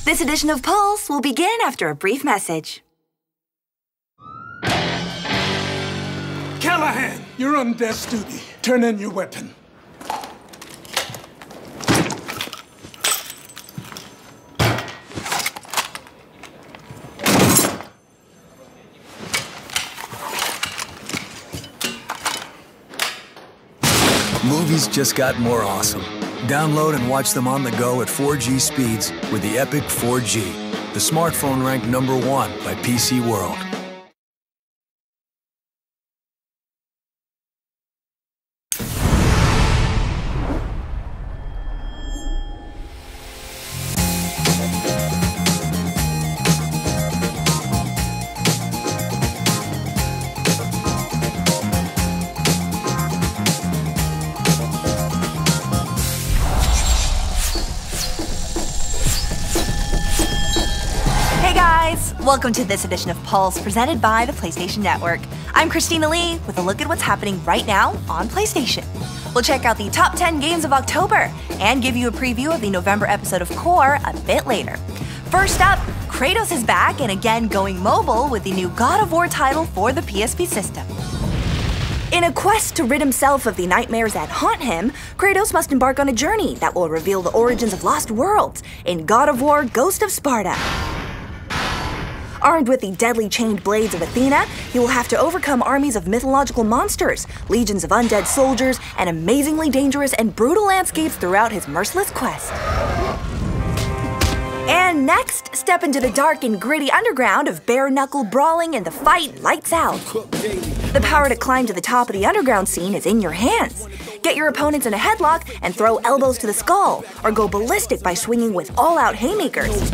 This edition of Pulse will begin after a brief message. Callahan, you're on desk duty. Turn in your weapon. Movies just got more awesome. Download and watch them on the go at 4G speeds with the Epic 4G, the smartphone ranked #1 by PC World. Welcome to this edition of Pulse, presented by the PlayStation Network. I'm Christina Lee with a look at what's happening right now on PlayStation. We'll check out the top 10 games of October and give you a preview of the November episode of Core a bit later. First up, Kratos is back and again going mobile with the new God of War title for the PSP system. In a quest to rid himself of the nightmares that haunt him, Kratos must embark on a journey that will reveal the origins of lost worlds in God of War Ghost of Sparta. Armed with the deadly chained blades of Athena, he will have to overcome armies of mythological monsters, legions of undead soldiers, and amazingly dangerous and brutal landscapes throughout his merciless quest. And next, step into the dark and gritty underground of bare-knuckle brawling and the fight lights out. The power to climb to the top of the underground scene is in your hands. Get your opponents in a headlock and throw elbows to the skull, or go ballistic by swinging with all-out haymakers.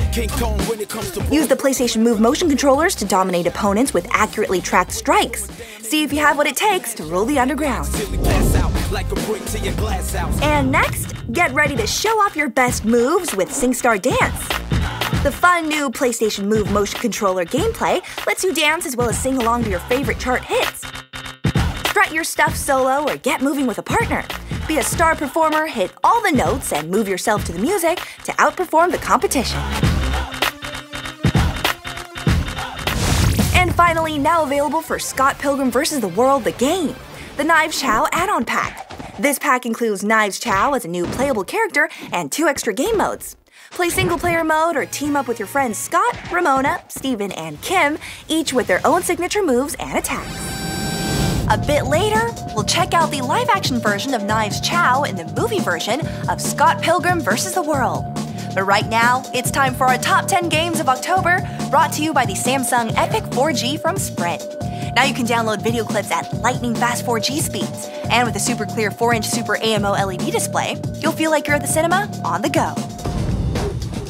Use the PlayStation Move motion controllers to dominate opponents with accurately tracked strikes. See if you have what it takes to rule the underground. And next, get ready to show off your best moves with SingStar Dance. The fun new PlayStation Move motion controller gameplay lets you dance as well as sing along to your favorite chart hits. Strut your stuff solo or get moving with a partner. Be a star performer, hit all the notes, and move yourself to the music to outperform the competition. And finally, now available for Scott Pilgrim vs. the World the game, the Knives Chow add-on pack. This pack includes Knives Chow as a new playable character and 2 extra game modes. Play single-player mode or team up with your friends Scott, Ramona, Steven, and Kim, each with their own signature moves and attacks. A bit later, we'll check out the live-action version of Knives Chow in the movie version of Scott Pilgrim vs. the World. But right now, it's time for our top 10 games of October, brought to you by the Samsung Epic 4G from Sprint. Now you can download video clips at lightning-fast 4G speeds, and with a super clear 4-inch Super AMO LED display, you'll feel like you're at the cinema on the go.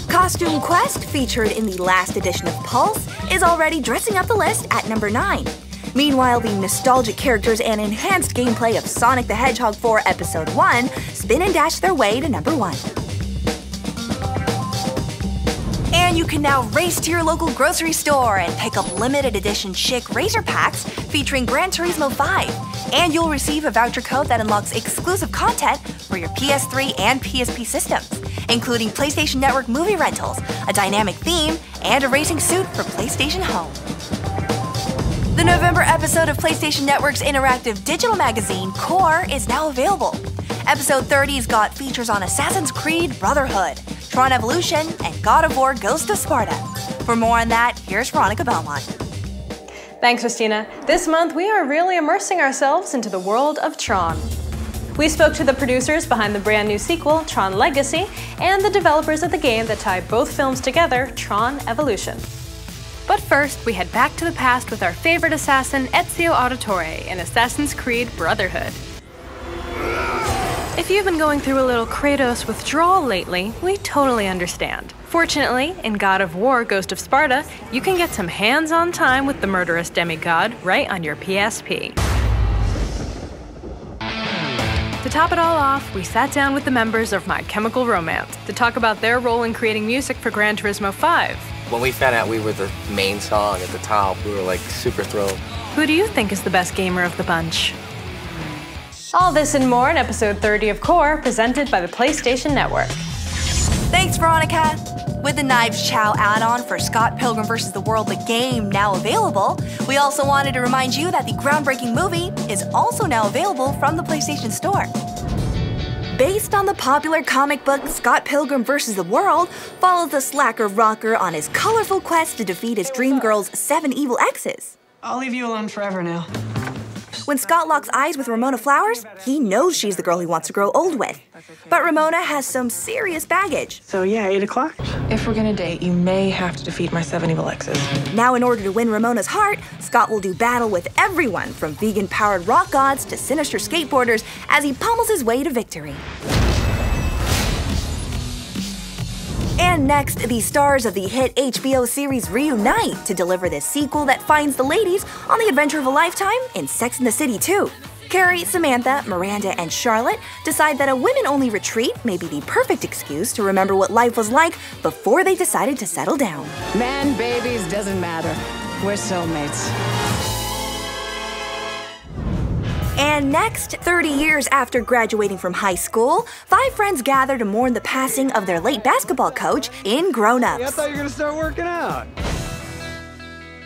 Costume Quest, featured in the last edition of Pulse, is already dressing up the list at number 9. Meanwhile, the nostalgic characters and enhanced gameplay of Sonic the Hedgehog 4 Episode 1 spin and dash their way to number 1. And you can now race to your local grocery store and pick up limited edition chic Razor Packs featuring Gran Turismo 5. And you'll receive a voucher code that unlocks exclusive content for your PS3 and PSP systems, including PlayStation Network movie rentals, a dynamic theme, and a racing suit for PlayStation Home. The November episode of PlayStation Network's interactive digital magazine, Core, is now available. Episode 30's got features on Assassin's Creed Brotherhood, Tron Evolution, and God of War Ghost of Sparta. For more on that, here's Veronica Belmont. Thanks, Christina. This month, we are really immersing ourselves into the world of Tron. We spoke to the producers behind the brand new sequel, Tron Legacy, and the developers of the game that tie both films together, Tron Evolution. But first, we head back to the past with our favorite assassin, Ezio Auditore, in Assassin's Creed Brotherhood. If you've been going through a little Kratos withdrawal lately, we totally understand. Fortunately, in God of War Ghost of Sparta, you can get some hands-on time with the murderous demigod right on your PSP. To top it all off, we sat down with the members of My Chemical Romance to talk about their role in creating music for Gran Turismo 5. When we found out we were the main song at the top, we were like super thrilled. Who do you think is the best gamer of the bunch? All this and more in episode 30 of Core, presented by the PlayStation Network. Thanks, Veronica. With the Knives Chow add-on for Scott Pilgrim vs. the World, the game, now available, we also wanted to remind you that the groundbreaking movie is also now available from the PlayStation Store. Based on the popular comic book Scott Pilgrim vs. the World, follows the slacker rocker on his colorful quest to defeat his dream girl's 7 evil exes. I'll leave you alone forever now. When Scott locks eyes with Ramona Flowers, he knows she's the girl he wants to grow old with. But Ramona has some serious baggage. So yeah, 8 o'clock? If we're gonna date, you may have to defeat my 7 evil exes. Now, in order to win Ramona's heart, Scott will do battle with everyone from vegan-powered rock gods to sinister skateboarders as he pummels his way to victory. And next, the stars of the hit HBO series reunite to deliver this sequel that finds the ladies on the adventure of a lifetime in Sex and the City 2. Carrie, Samantha, Miranda, and Charlotte decide that a women-only retreat may be the perfect excuse to remember what life was like before they decided to settle down. Man, babies, doesn't matter. We're soulmates. And next, 30 years after graduating from high school, 5 friends gather to mourn the passing of their late basketball coach in Grown Ups. I thought you were gonna start working out.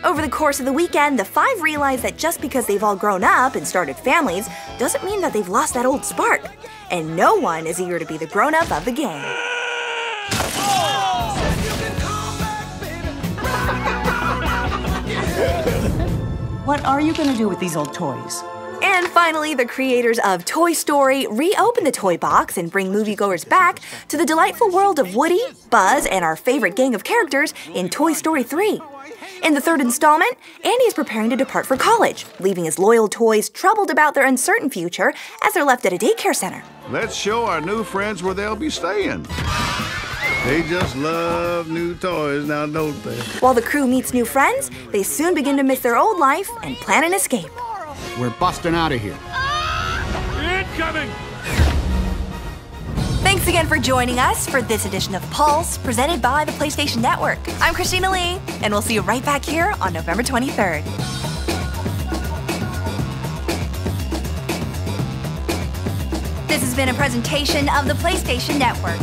Over the course of the weekend, the 5 realize that just because they've all grown up and started families doesn't mean that they've lost that old spark. And no one is eager to be the grown-up of the gang. What are you gonna do with these old toys? And finally, the creators of Toy Story reopen the toy box and bring moviegoers back to the delightful world of Woody, Buzz, and our favorite gang of characters in Toy Story 3. In the 3rd installment, Andy is preparing to depart for college, leaving his loyal toys troubled about their uncertain future as they're left at a daycare center. Let's show our new friends where they'll be staying. They just love new toys now, don't they? While the crew meets new friends, they soon begin to miss their old life and plan an escape. We're busting out of here. Incoming! Thanks again for joining us for this edition of Pulse, presented by the PlayStation Network. I'm Christina Lee, and we'll see you right back here on November 23rd. This has been a presentation of the PlayStation Network.